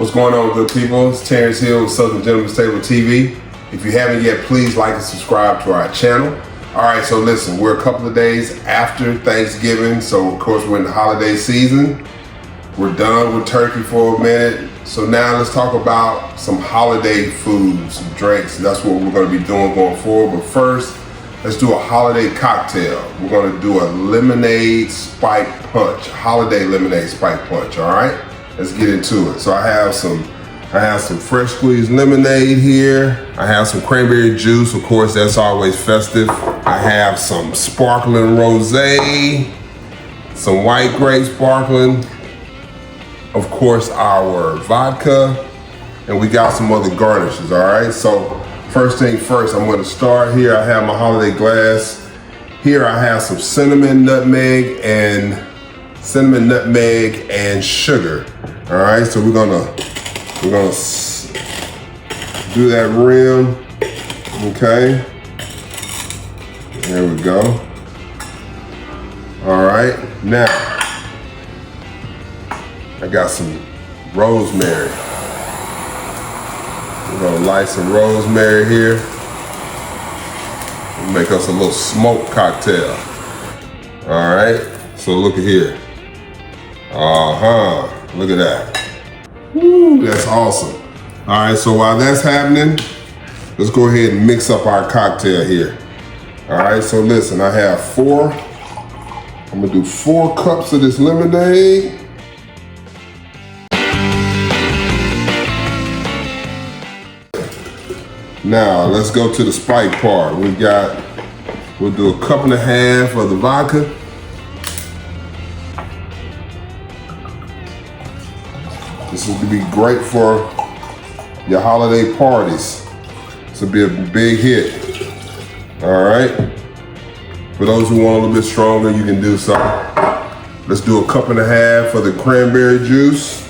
What's going on, good people? It's Terrence Hill with Southern Gentleman's Table TV. If you haven't yet, please like and subscribe to our channel. All right, so listen, we're a couple of days after Thanksgiving, so of course we're in the holiday season. We're done with turkey for a minute, so now let's talk about some holiday foods, some drinks. That's what we're going to be doing going forward. But first, let's do a holiday cocktail. We're going to do a lemonade spike punch, holiday lemonade spike punch. All right, let's get into it. So I have some fresh squeezed lemonade here. I have some cranberry juice. Of course, that's always festive. I have some sparkling rosé, some white grape sparkling. Of course, our vodka, and we got some other garnishes. All right. So first thing first, I'm going to start here. I have my holiday glass. Here I have some cinnamon, nutmeg, and sugar. All right. So we're gonna do that rim. Okay. There we go. All right. Now I got some rosemary. We're gonna light some rosemary here. Make us a little smoked cocktail. All right, so look at here. Look at that. Woo, that's awesome. All right, so while that's happening, let's go ahead and mix up our cocktail here. All right, so listen, I have I'm gonna do 4 cups of this lemonade. Now, let's go to the spike part. We'll do 1.5 cups of the vodka. This is to be great for your holiday parties. This will be a big hit. All right. For those who want a little bit stronger, you can do so. Let's do 1.5 cups for the cranberry juice.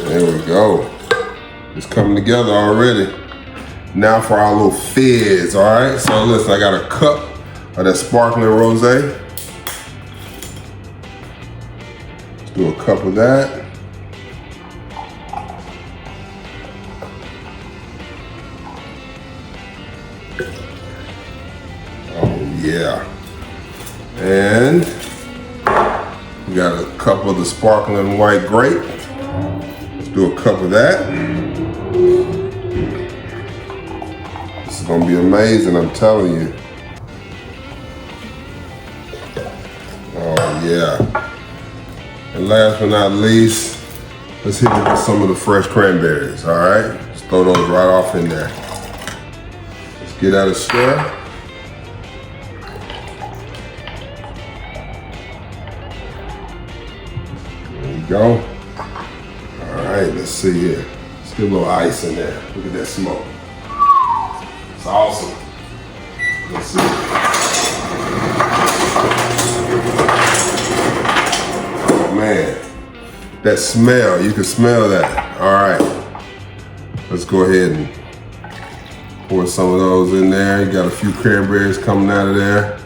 There we go. It's coming together already. Now for our little fizz, all right? So listen, I got 1 cup of that sparkling rosé. Let's do 1 cup of that. Oh yeah. And we got 1 cup of the sparkling white grape. Do 1 cup of that. This is gonna be amazing, I'm telling you. Oh yeah. And last but not least, let's hit it with some of the fresh cranberries, all right? Let's throw those right off in there. Let's get out of stir. There you go. All right, let's see here. Let's get a little ice in there. Look at that smoke. It's awesome. Let's see. Oh man, that smell, you can smell that. All right, let's go ahead and pour some of those in there. You got a few cranberries coming out of there.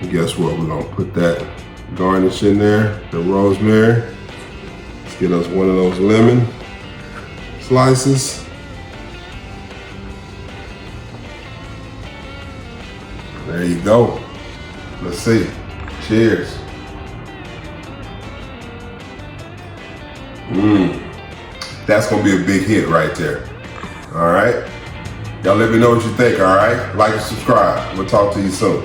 And guess what? We're gonna put that garnish in there, the rosemary. Get us one of those lemon slices. There you go. Let's see. Cheers. That's gonna be a big hit right there. All right. Y'all let me know what you think, all right? Like and subscribe. We'll talk to you soon.